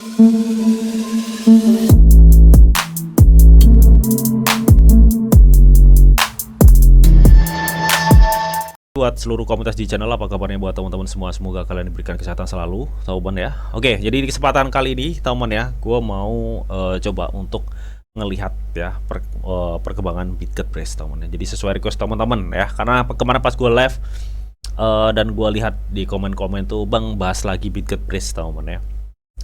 Buat seluruh komunitas di channel, apa kabarnya buat teman-teman semua? Semoga kalian diberikan kesehatan selalu, teman ya. Oke, jadi di kesempatan kali ini, teman ya, gue mau coba untuk ngelihat ya perkembangan Bitget Brace, teman ya. Jadi sesuai request teman-teman ya, karena kemarin pas gue live dan gue lihat di komen-komen tuh, bang bahas lagi Bitget Brace, teman ya.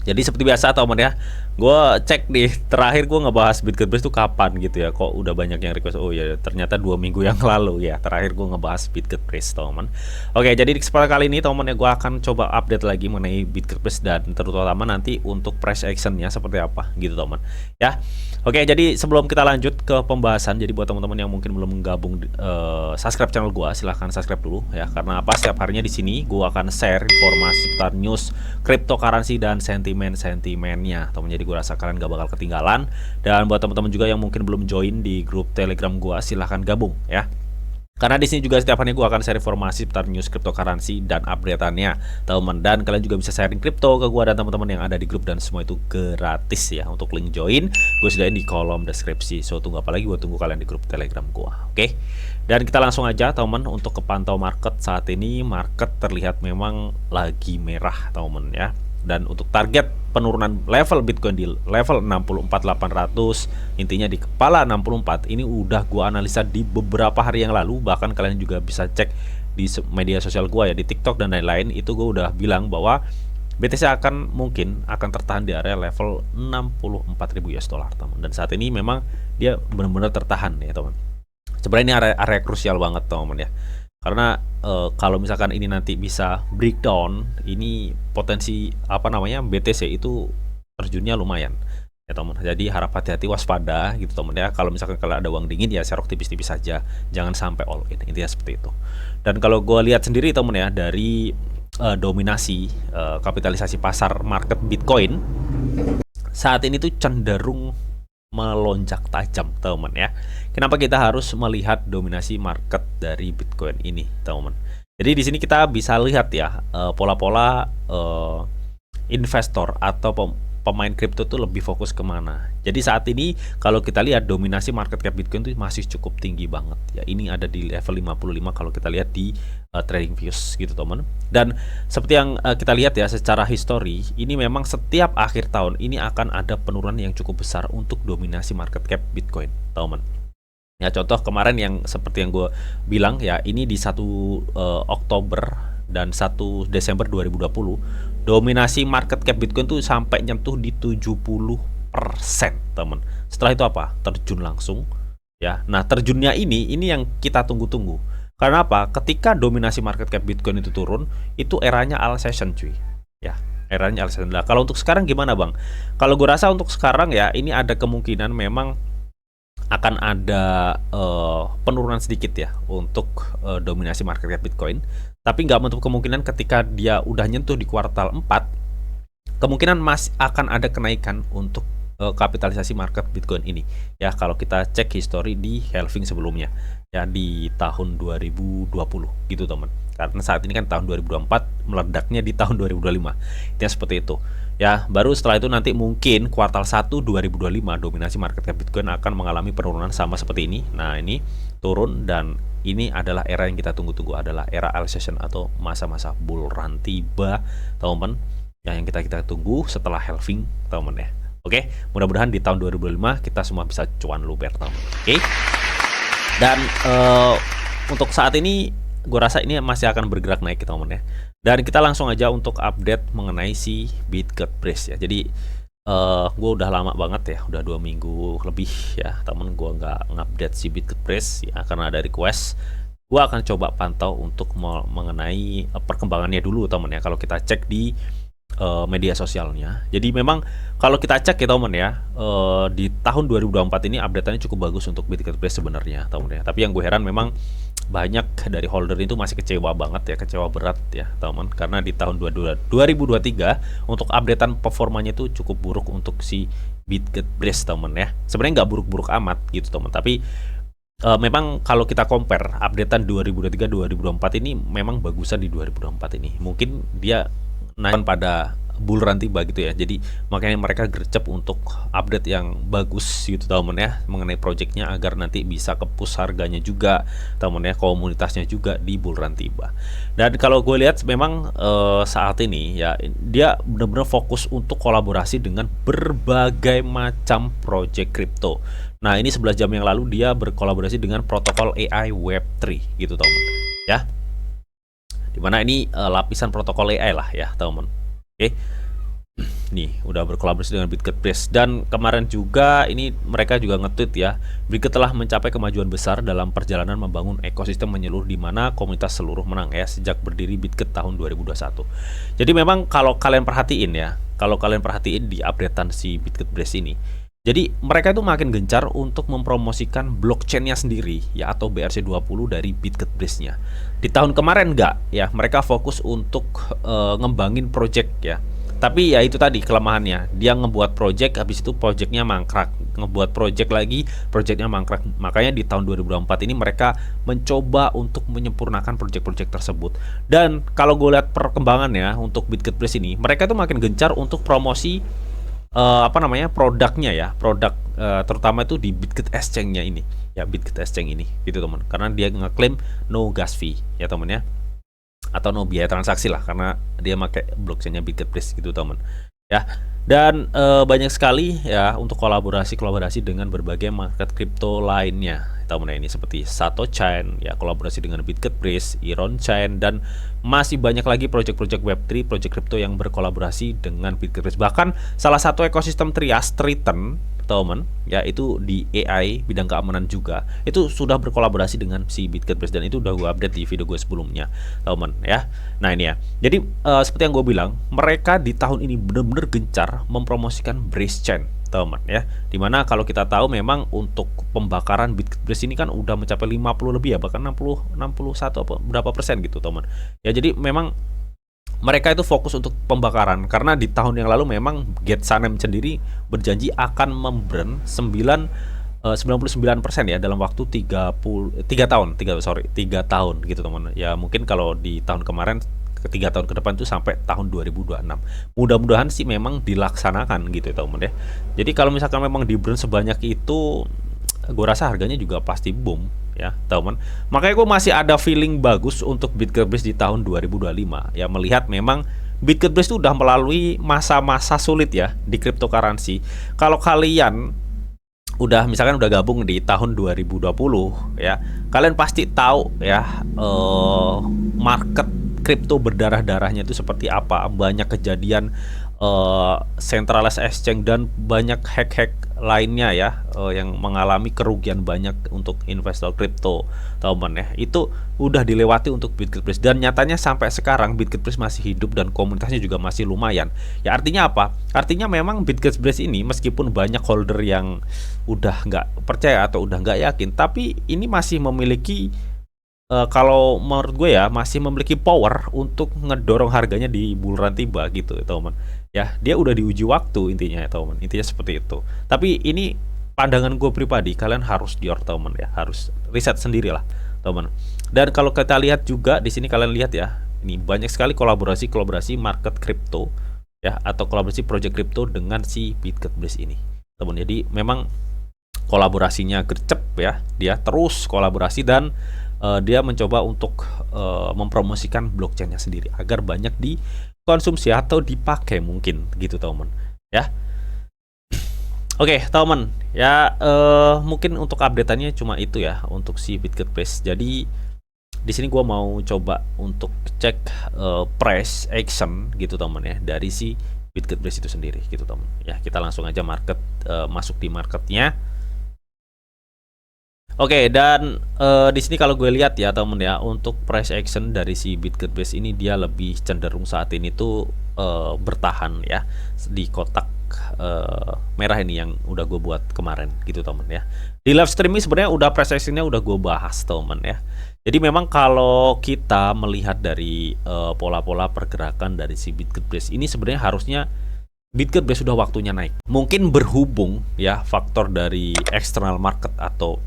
Jadi seperti biasa teman ya, gue cek nih terakhir gue ngebahas Bitget Brace tuh kapan gitu ya. Kok udah banyak yang request. Oh ya ternyata 2 minggu yang lalu ya terakhir gue ngebahas Bitget Brace, teman. Oke, jadi di kesempatan kali ini teman ya, gue akan coba update lagi mengenai Bitget Brace dan terutama nanti untuk price actionnya seperti apa gitu teman ya. Oke, jadi sebelum kita lanjut ke pembahasan, jadi buat teman-teman yang mungkin belum gabung subscribe channel gue, silahkan subscribe dulu ya. Karena apa? Setiap harinya di sini gue akan share informasi seputar news cryptocurrency dan sentimennya, teman. Jadi gue rasa kalian gak bakal ketinggalan. Dan buat teman-teman juga yang mungkin belum join di grup Telegram gue, silahkan gabung ya. Karena di sini juga setiap hari gue akan share informasi seputar news cryptocurrency dan update-annya, teman. Dan kalian juga bisa sharing kripto ke gue dan teman-teman yang ada di grup, dan semua itu gratis ya. Untuk link join gue sediain di kolom deskripsi. So tunggu apa lagi, gue tunggu kalian di grup Telegram gue. Oke. Dan kita langsung aja teman untuk kepantau market saat ini. Market terlihat memang lagi merah, teman ya. Dan untuk target penurunan level Bitcoin di level 64.800, intinya di kepala 64, ini udah gua analisa di beberapa hari yang lalu. Bahkan kalian juga bisa cek di media sosial gua ya, di TikTok dan lain-lain. Itu gua udah bilang bahwa BTC mungkin akan tertahan di area level 64.000 US dollar, teman. Dan saat ini memang dia benar-benar tertahan ya, teman. Sebenarnya ini area krusial banget, teman ya. Karena kalau misalkan ini nanti bisa breakdown, ini potensi BTC itu terjunnya lumayan ya, teman. Jadi harap hati-hati, waspada gitu, teman ya. Kalau misalkan kalau ada uang dingin ya serok tipis-tipis saja, jangan sampai all in, intinya seperti itu. Dan kalau gue lihat sendiri, teman ya, dari dominasi kapitalisasi pasar market Bitcoin saat ini tuh cenderung melonjak tajam, teman ya. Kenapa kita harus melihat dominasi market dari Bitcoin ini, teman? Jadi di sini kita bisa lihat ya pola-pola investor atau pemain kripto itu lebih fokus kemana. Jadi saat ini kalau kita lihat dominasi market cap Bitcoin itu masih cukup tinggi banget ya. Ini ada di level 55 kalau kita lihat di trading views gitu, teman. Dan seperti yang kita lihat ya secara histori, ini memang setiap akhir tahun ini akan ada penurunan yang cukup besar untuk dominasi market cap Bitcoin, teman. Ya contoh kemarin yang seperti yang gue bilang ya, ini di 1 Oktober dan 1 Desember 2020, dominasi market cap Bitcoin tuh sampai nyentuh di 70%, teman. Setelah itu apa? Terjun langsung ya. Nah, terjunnya ini yang kita tunggu-tunggu. Karena apa? Ketika dominasi market cap Bitcoin itu turun, itu eranya Alcyon, cuy. Ya, eranya Alcyon. Nah, kalau untuk sekarang gimana, Bang? Kalau gue rasa untuk sekarang ya, ini ada kemungkinan memang akan ada penurunan sedikit ya untuk dominasi market cap Bitcoin. Tapi nggak menutup kemungkinan ketika dia udah nyentuh di kuartal 4, kemungkinan masih akan ada kenaikan untuk kapitalisasi market Bitcoin ini. Ya, kalau kita cek histori di halving sebelumnya ya di tahun 2020 gitu, teman. Karena saat ini kan tahun 2024, meledaknya di tahun 2025. Itu seperti itu. Ya, baru setelah itu nanti mungkin kuartal 1 2025 dominasi market cap Bitcoin akan mengalami penurunan sama seperti ini. Nah, ini turun, dan ini adalah era yang kita tunggu-tunggu, adalah era Alcyon atau masa-masa bull run tiba, teman. Yang kita tunggu setelah halving, teman ya. Oke, mudah-mudahan di tahun 2025 kita semua bisa cuan luber, teman. Oke. Dan untuk saat ini gue rasa ini masih akan bergerak naik, teman ya. Dan kita langsung aja untuk update mengenai si Bitget Brace ya. Jadi gue udah lama banget ya, udah 2 minggu lebih ya, temen, gue nggak ngupdate si Bitget Brace ya, karena ada request. Gue akan coba pantau untuk mengenai perkembangannya dulu, temen ya. Kalau kita cek di media sosialnya, jadi memang kalau kita cek ya, temen ya, di tahun 2024 ini update-nya cukup bagus untuk Bitget Brace sebenarnya, temen ya. Tapi yang gue heran memang banyak dari holder itu masih kecewa banget ya, kecewa berat ya, teman. Karena di tahun 2023 untuk updatean performanya itu cukup buruk untuk si Bitget Brace, teman ya. Sebenarnya nggak buruk-buruk amat gitu, teman. Tapi memang kalau kita compare updatean 2023-2024 ini memang bagusan di 2024 ini. Mungkin dia naik pada bull run tiba gitu ya. Jadi makanya mereka gercep untuk update yang bagus gitu teman ya mengenai projectnya agar nanti bisa ke push harganya juga teman ya, komunitasnya juga di bull run tiba. Dan kalau gue lihat memang saat ini ya dia benar-benar fokus untuk kolaborasi dengan berbagai macam project crypto. Nah ini 11 jam yang lalu dia berkolaborasi dengan protokol AI Web3 gitu teman ya. Dimana ini lapisan protokol AI lah ya teman. Oke. Nih udah berkolaborasi dengan Bitgetbase, dan kemarin juga ini mereka juga nge-tweet ya, Bitget telah mencapai kemajuan besar dalam perjalanan membangun ekosistem menyeluruh di mana komunitas seluruh menang ya sejak berdiri Bitget tahun 2021. Jadi memang kalau kalian perhatiin ya, kalau kalian perhatiin di updatean si Bitgetbase ini, jadi mereka itu makin gencar untuk mempromosikan blockchainnya sendiri ya, atau BRC20 dari Bitgetbase-nya. Di tahun kemarin enggak ya, mereka fokus untuk ngembangin project ya. Tapi ya itu tadi kelemahannya, dia ngebuat project, habis itu projectnya mangkrak, ngebuat project lagi, projectnya mangkrak. Makanya di tahun 2024 ini mereka mencoba untuk menyempurnakan project-project tersebut. Dan kalau gue lihat perkembangannya untuk Bitgetbase ini, mereka tuh makin gencar untuk promosi produknya ya, produk terutama itu di Bitget Exchange-nya ini ya, Bitget Exchange ini gitu teman, karena dia ngeklaim no gas fee ya teman ya, atau no biaya transaksi lah, karena dia pakai blockchainnya Bitgetbase gitu teman ya. Dan banyak sekali ya untuk kolaborasi dengan berbagai market crypto lainnya teman ini, seperti Satochain ya, kolaborasi dengan Bitgetbase, Iron Chain, dan masih banyak lagi project-project Web3, project crypto yang berkolaborasi dengan Bitgetbase. Bahkan salah satu ekosistem Trias, Triton teman ya, itu di AI bidang keamanan juga, itu sudah berkolaborasi dengan si Bitgetbase, dan itu udah gue update di video gue sebelumnya teman ya. Nah ini ya, jadi seperti yang gue bilang, mereka di tahun ini benar-benar gencar mempromosikan Brace Chain teman ya, dimana kalau kita tahu memang untuk pembakaran Bitgetbase ini kan udah mencapai 50 lebih ya, bahkan 61 apa berapa persen gitu teman ya. Jadi memang mereka itu fokus untuk pembakaran, karena di tahun yang lalu memang Getsanem sendiri berjanji akan memburn 99% ya dalam waktu 3 tahun gitu teman ya. Mungkin kalau di tahun kemarin ke 3 tahun ke depan itu sampai tahun 2026. Mudah-mudahan sih memang dilaksanakan gitu teman ya. Jadi kalau misalkan memang di burn sebanyak itu, gue rasa harganya juga pasti boom ya teman. Makanya gue masih ada feeling bagus untuk Bitgetbase di tahun 2025 ya, melihat memang Bitgetbase itu udah melalui masa-masa sulit ya di cryptocurrency. Kalau kalian udah misalkan udah gabung di tahun 2020 ya, kalian pasti tahu ya market kripto berdarah-darahnya itu seperti apa. Banyak kejadian centralized exchange dan banyak hack-hack lainnya ya, yang mengalami kerugian banyak untuk investor kripto teman ya. Itu udah dilewati untuk Bitgetbase, dan nyatanya sampai sekarang Bitgetbase masih hidup dan komunitasnya juga masih lumayan ya. Artinya apa? Artinya memang Bitgetbase ini meskipun banyak holder yang udah nggak percaya atau udah nggak yakin, tapi ini masih memiliki kalau menurut gue ya, masih memiliki power untuk ngedorong harganya di bull run tiba gitu teman ya. Dia udah diuji waktu intinya ya teman, intinya seperti itu. Tapi ini pandangan gue pribadi, kalian harus dior teman ya, harus riset sendiri lah teman. Dan kalau kita lihat juga di sini, kalian lihat ya, ini banyak sekali kolaborasi market crypto ya, atau kolaborasi project crypto dengan si Bitgetbase ini teman. Jadi memang kolaborasinya gercep ya, dia terus kolaborasi, dan dia mencoba untuk mempromosikan blockchainnya sendiri agar banyak dikonsumsi atau dipakai mungkin gitu teman ya. Oke teman ya, mungkin untuk updateannya cuma itu ya untuk si Bitgetbase. Jadi di sini gua mau coba untuk cek price action gitu teman ya dari si Bitgetbase itu sendiri gitu teman ya. Kita langsung aja masuk di marketnya. Oke, dan di sini kalau gue lihat ya temen ya, untuk price action dari si Bitgetbase ini dia lebih cenderung saat ini tuh bertahan ya di kotak merah ini yang udah gue buat kemarin gitu temen ya. Di live stream ini sebenarnya udah price actionnya udah gue bahas temen ya. Jadi memang kalau kita melihat dari pola-pola pergerakan dari si Bitgetbase ini, sebenarnya harusnya Bitgetbase sudah waktunya naik. Mungkin berhubung ya faktor dari external market atau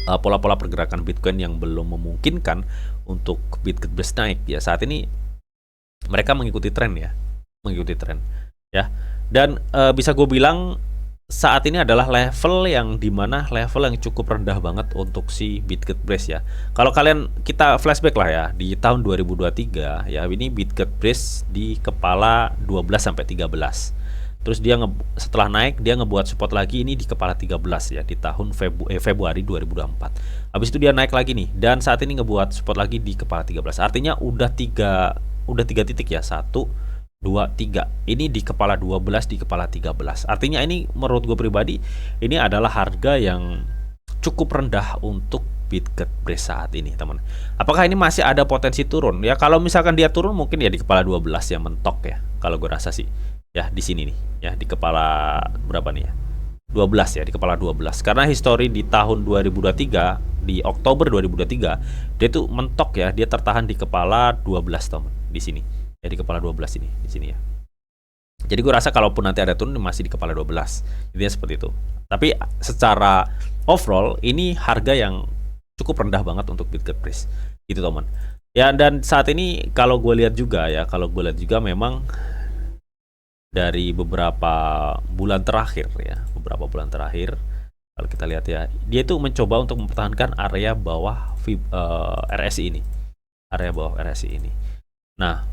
pola-pola pergerakan Bitcoin yang belum memungkinkan untuk Bitgetbase naik ya. Saat ini mereka mengikuti tren ya. mengikuti tren ya. Dan bisa gue bilang saat ini adalah level yang dimana level yang cukup rendah banget untuk si Bitget Brace ya. Kalau kalian kita flashback lah ya di tahun 2023 ya, ini Bitget Brace di kepala 12 sampai 13. Terus dia setelah naik dia ngebuat support lagi ini di kepala 13 ya di tahun Februari 2024. Habis itu dia naik lagi nih dan saat ini ngebuat support lagi di kepala 13. Artinya udah tiga titik ya. 1, 2, 3. Ini di kepala 12, di kepala 13. Artinya ini menurut gue pribadi ini adalah harga yang cukup rendah untuk Bitget Brace saat ini, teman. Apakah ini masih ada potensi turun? Ya kalau misalkan dia turun mungkin ya di kepala 12 yang mentok ya. Kalau gue rasa sih. Ya di sini nih, ya di kepala berapa nih ya? 12 ya, di kepala 12. Karena histori di tahun 2023, di Oktober 2023, dia tuh mentok ya, dia tertahan di kepala 12, teman, di sini. Ya di kepala 12 ini, di sini ya. Jadi gue rasa kalaupun nanti ada turun masih di kepala 12. Intinya seperti itu. Tapi secara overall ini harga yang cukup rendah banget untuk Bitget Brace. Gitu, teman. Ya dan saat ini kalau gue lihat juga ya, memang dari beberapa bulan terakhir ya, kalau kita lihat ya, dia itu mencoba untuk mempertahankan area bawah RSI ini, Nah,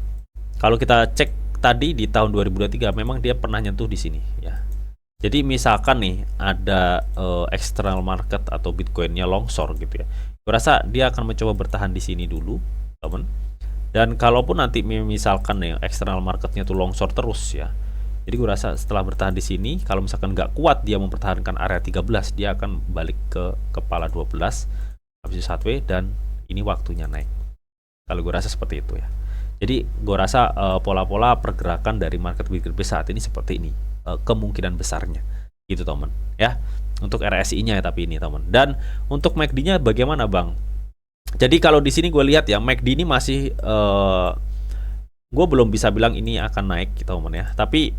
kalau kita cek tadi di tahun 2023 memang dia pernah nyentuh di sini ya. Jadi misalkan nih ada external market atau Bitcoinnya longsor gitu ya, gue rasa dia akan mencoba bertahan di sini dulu, teman. Dan kalaupun nanti misalkan nih eksternal marketnya tuh longsor terus ya, jadi gue rasa setelah bertahan di sini, kalau misalkan nggak kuat dia mempertahankan area 13, dia akan balik ke kepala 12, habis itu sideways dan ini waktunya naik. Kalau gue rasa seperti itu ya. Jadi gue rasa pola-pola pergerakan dari market Bitcoin saat ini seperti ini, kemungkinan besarnya, gitu teman. Ya, untuk RSI-nya ya tapi ini teman. Dan untuk MACD-nya bagaimana bang? Jadi kalau di sini gue lihat ya MACD ini masih gue belum bisa bilang ini akan naik gitu teman ya. Tapi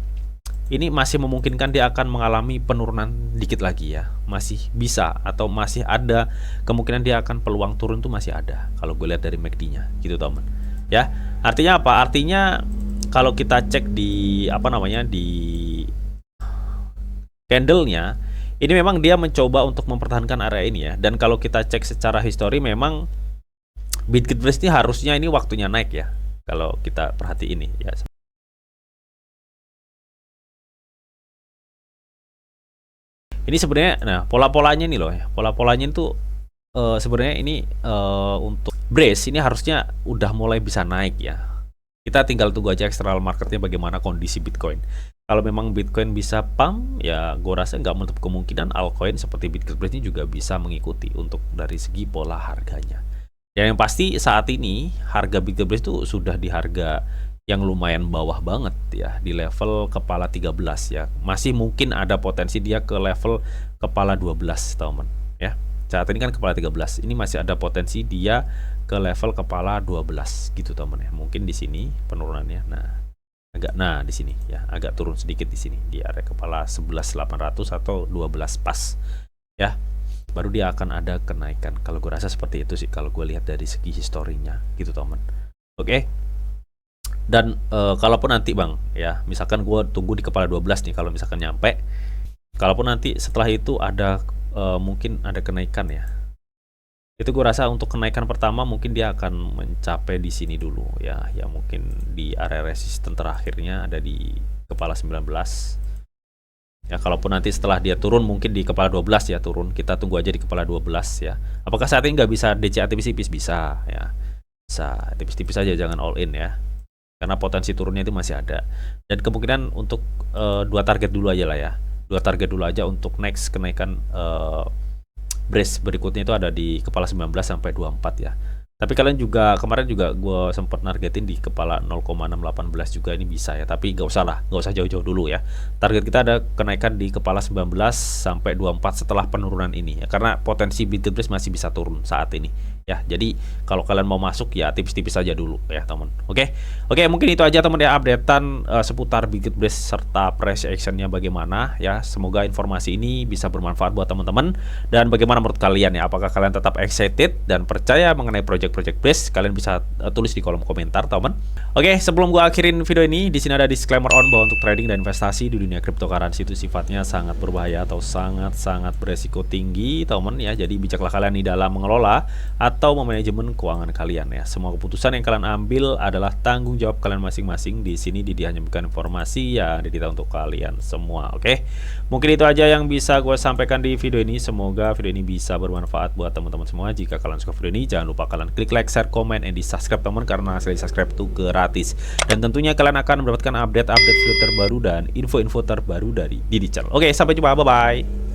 ini masih memungkinkan dia akan mengalami penurunan dikit lagi ya. Masih bisa atau masih ada kemungkinan dia akan peluang turun tuh masih ada kalau gue lihat dari MACD-nya gitu teman. Ya, artinya apa? Artinya kalau kita cek di di candle-nya, ini memang dia mencoba untuk mempertahankan area ini ya. Dan kalau kita cek secara histori memang Bitget Brace ini harusnya ini waktunya naik ya. Kalau kita perhati ini ya. Ini sebenarnya, nah pola-polanya nih loh ya, pola-polanya itu sebenarnya ini untuk Brace ini harusnya udah mulai bisa naik ya. Kita tinggal tunggu aja external marketnya bagaimana kondisi Bitcoin. Kalau memang Bitcoin bisa pump, ya gue rasa nggak menutup kemungkinan altcoin seperti Bitget Brace ini juga bisa mengikuti untuk dari segi pola harganya. Dan yang pasti saat ini harga Bitget Brace itu sudah di harga yang lumayan bawah banget ya, di level kepala 13 ya. Masih mungkin ada potensi dia ke level kepala 12 teman ya. Saat ini kan kepala 13. Ini masih ada potensi dia ke level kepala 12 gitu teman ya. Mungkin di sini penurunannya. Nah, di sini ya, agak turun sedikit di sini di area kepala 11.800 atau 12 pas ya. Baru dia akan ada kenaikan. Kalau gue rasa seperti itu sih kalau gue lihat dari segi historinya gitu teman. Oke. Dan kalaupun nanti bang ya, misalkan gue tunggu di kepala 12 nih, kalau misalkan nyampe, kalaupun nanti setelah itu ada mungkin ada kenaikan ya, itu gue rasa untuk kenaikan pertama mungkin dia akan mencapai di sini dulu ya, ya mungkin di area resisten terakhirnya ada di kepala 19 ya. Kalaupun nanti setelah dia turun mungkin di kepala 12 ya turun, kita tunggu aja di kepala 12 ya. Apakah saat ini nggak bisa DCA tipis-tipis? Bisa ya, bisa tipis-tipis aja, jangan all in ya, karena potensi turunnya itu masih ada. Dan kemungkinan untuk dua target dulu aja lah ya, untuk next kenaikan Brace berikutnya itu ada di kepala 19 sampai 24 ya. Tapi kalian juga kemarin juga gue sempat nargetin di kepala 0,618 juga, ini bisa ya, tapi nggak usah jauh-jauh dulu ya. Target kita ada kenaikan di kepala 19 sampai 24 setelah penurunan ini ya, karena potensi Bitget Brace masih bisa turun saat ini ya. Jadi kalau kalian mau masuk ya tipis-tipis aja dulu ya teman. Oke, mungkin itu aja teman ya, updatean seputar Bitget Brace serta price actionnya bagaimana ya. Semoga informasi ini bisa bermanfaat buat teman-teman. Dan bagaimana menurut kalian ya, apakah kalian tetap excited dan percaya mengenai project project base, kalian bisa tulis di kolom komentar, teman. Oke, sebelum gua akhirin video ini, di sini ada disclaimer on bahwa untuk trading dan investasi di dunia cryptocurrency itu sifatnya sangat berbahaya atau sangat beresiko tinggi, teman ya. Jadi bijaklah kalian di dalam mengelola atau memanajemen keuangan kalian ya. Semua keputusan yang kalian ambil adalah tanggung jawab kalian masing-masing. Di sini hanya memberikan informasi ya dita untuk kalian semua. Oke, mungkin itu aja yang bisa gue sampaikan di video ini. Semoga video ini bisa bermanfaat buat teman-teman semua. Jika kalian suka video ini, jangan lupa kalian klik like, share, komen, and di subscribe, teman, karena hasil subscribe itu gratis. Dan tentunya kalian akan mendapatkan update video terbaru dan info-info terbaru dari Didi Channel. Oke, sampai jumpa, bye bye.